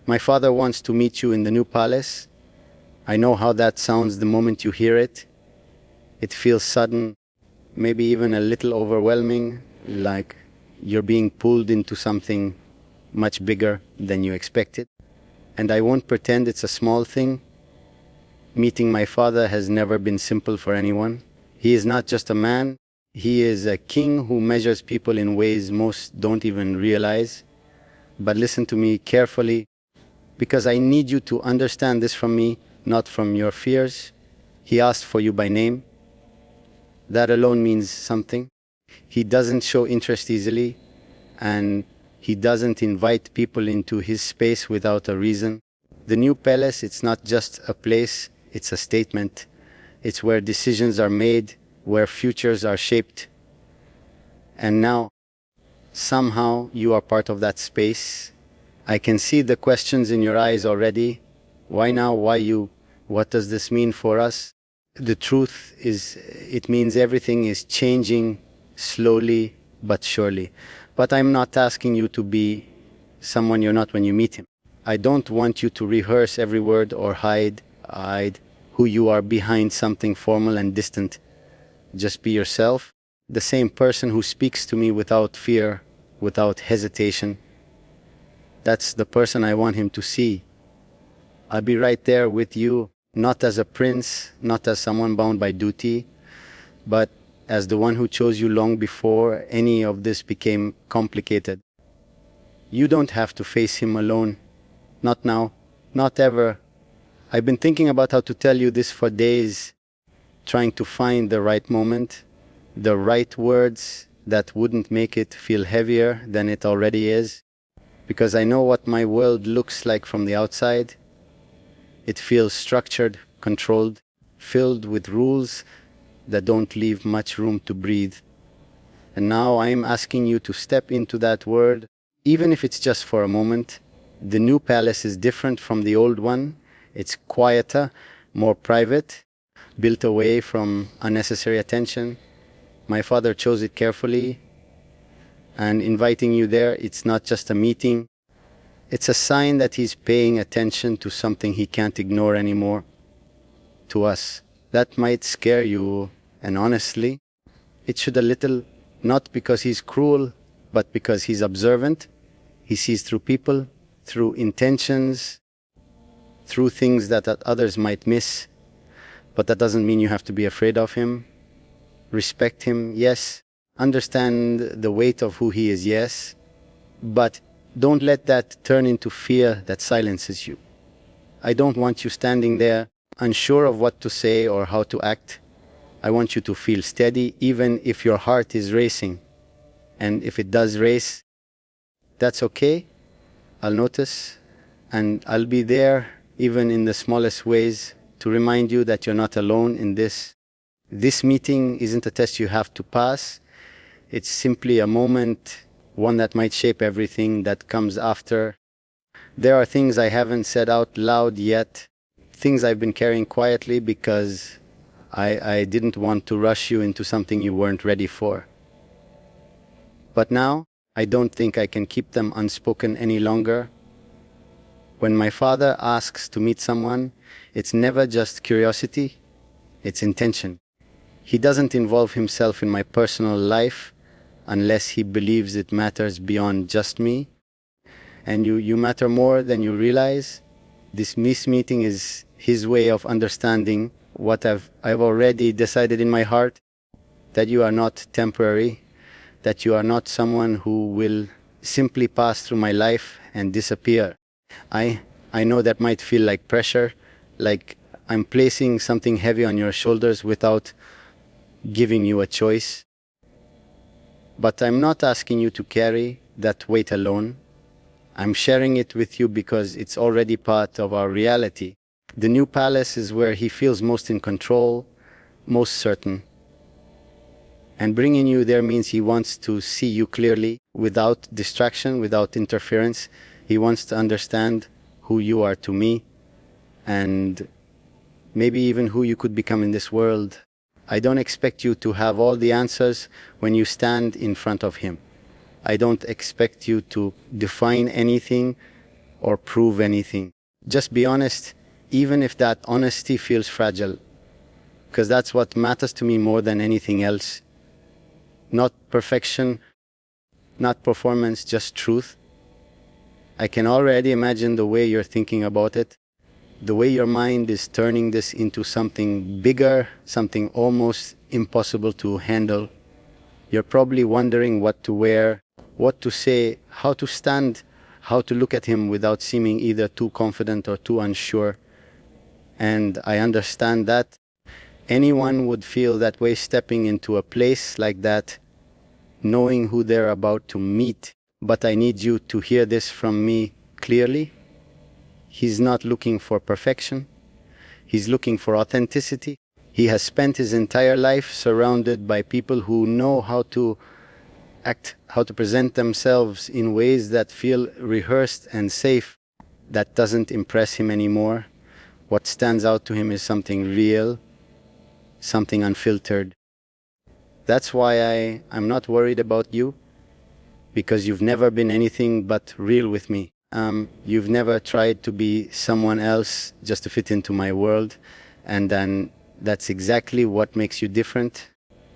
My father wants to meet you in the new palace. I know how that sounds the moment you hear it. It feels sudden, maybe even a little overwhelming, like you're being pulled into something much bigger than you expected. And I won't pretend it's a small thing. Meeting my father has never been simple for anyone. He is not just a man, he is a king who measures people in ways most don't even realize. But listen to me carefully, because I need you to understand this from me, not from your fears. He asked for you by name. That alone means something. He doesn't show interest easily, and he doesn't invite people into his space without a reason. The new palace, it's not just a place, it's a statement. It's where decisions are made, where futures are shaped. And now, somehow, you are part of that space. I can see the questions in your eyes already. Why now? Why you? What does this mean for us? The truth is, it means everything is changing slowly but surely. But I'm not asking you to be someone you're not when you meet him. I don't want you to rehearse every word or hide who you are behind something formal and distant. Just be yourself, the same person who speaks to me without fear, without hesitation. That's the person I want him to see. I'll be right there with you, not as a prince, not as someone bound by duty, but as the one who chose you long before any of this became complicated. You don't have to face him alone. Not now, not ever. I've been thinking about how to tell you this for days, trying to find the right moment, the right words that wouldn't make it feel heavier than it already is. Because I know what my world looks like from the outside. It feels structured, controlled, filled with rules that don't leave much room to breathe. And now I'm asking you to step into that world, even if it's just for a moment. The new palace is different from the old one. It's quieter, more private, built away from unnecessary attention. My father chose it carefully, and inviting you there, it's not just a meeting. It's a sign that he's paying attention to something he can't ignore anymore. To us. That might scare you, and honestly, it should a little, not because he's cruel, but because he's observant. He sees through people, through intentions, through things that others might miss. But that doesn't mean you have to be afraid of him. Respect him, yes. Understand the weight of who he is, yes. But don't let that turn into fear that silences you. I don't want you standing there, unsure of what to say or how to act. I want you to feel steady, even if your heart is racing. And if it does race, that's okay. I'll notice, and I'll be there, even in the smallest ways, to remind you that you're not alone in this. This meeting isn't a test you have to pass. It's simply a moment, one that might shape everything that comes after. There are things I haven't said out loud yet, things I've been carrying quietly because I didn't want to rush you into something you weren't ready for. But now, I don't think I can keep them unspoken any longer. When my father asks to meet someone, it's never just curiosity, it's intention. He doesn't involve himself in my personal life unless he believes it matters beyond just me. And you matter more than you realize. This meeting is his way of understanding what I've already decided in my heart, that you are not temporary, that you are not someone who will simply pass through my life and disappear. I know that might feel like pressure, like I'm placing something heavy on your shoulders without giving you a choice. But I'm not asking you to carry that weight alone. I'm sharing it with you because it's already part of our reality. The new palace is where he feels most in control, most certain. And bringing you there means he wants to see you clearly, without distraction, without interference. He wants to understand who you are to me, and maybe even who you could become in this world. I don't expect you to have all the answers when you stand in front of him. I don't expect you to define anything or prove anything. Just be honest, even if that honesty feels fragile, because that's what matters to me more than anything else. Not perfection, not performance, just truth. I can already imagine the way you're thinking about it, the way your mind is turning this into something bigger, something almost impossible to handle. You're probably wondering what to wear, what to say, how to stand, how to look at him without seeming either too confident or too unsure. And I understand that. Anyone would feel that way stepping into a place like that, knowing who they're about to meet. But I need you to hear this from me clearly. He's not looking for perfection. He's looking for authenticity. He has spent his entire life surrounded by people who know how to act, how to present themselves in ways that feel rehearsed and safe. That doesn't impress him anymore. What stands out to him is something real, something unfiltered. That's why I'm not worried about you, because you've never been anything but real with me. You've never tried to be someone else just to fit into my world, and then that's exactly what makes you different.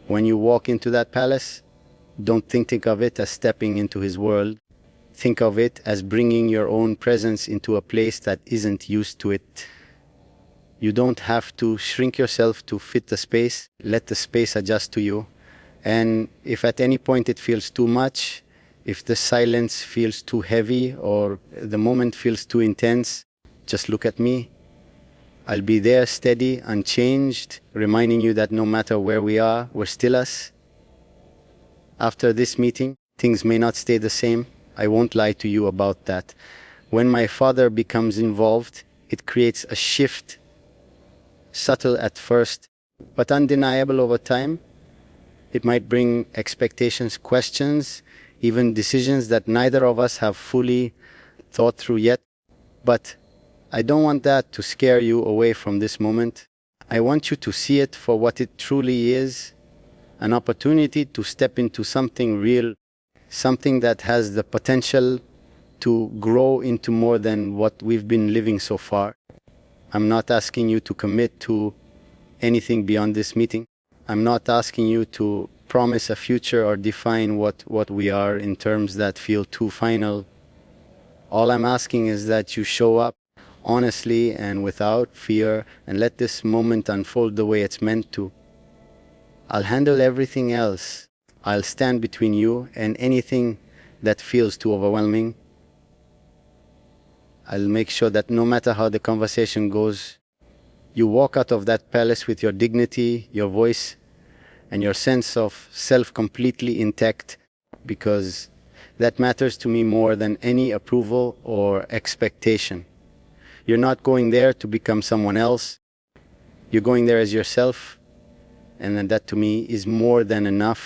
When you walk into that palace, don't think of it as stepping into his world. Think of it as bringing your own presence into a place that isn't used to it. You don't have to shrink yourself to fit the space. Let the space adjust to you. And if at any point it feels too much, if the silence feels too heavy or the moment feels too intense, just look at me. I'll be there steady, unchanged, reminding you that no matter where we are, we're still us. After this meeting, things may not stay the same. I won't lie to you about that. When my father becomes involved, it creates a shift, subtle at first, but undeniable over time. It might bring expectations, questions, even decisions that neither of us have fully thought through yet. But I don't want that to scare you away from this moment. I want you to see it for what it truly is, an opportunity to step into something real, something that has the potential to grow into more than what we've been living so far. I'm not asking you to commit to anything beyond this meeting. I'm not asking you to promise a future or define what we are in terms that feel too final. All I'm asking is that you show up honestly and without fear and let this moment unfold the way it's meant to. I'll handle everything else. I'll stand between you and anything that feels too overwhelming. I'll make sure that no matter how the conversation goes, you walk out of that palace with your dignity, your voice, and your sense of self completely intact, because that matters to me more than any approval or expectation. You're not going there to become someone else. You're going there as yourself, and that to me is more than enough.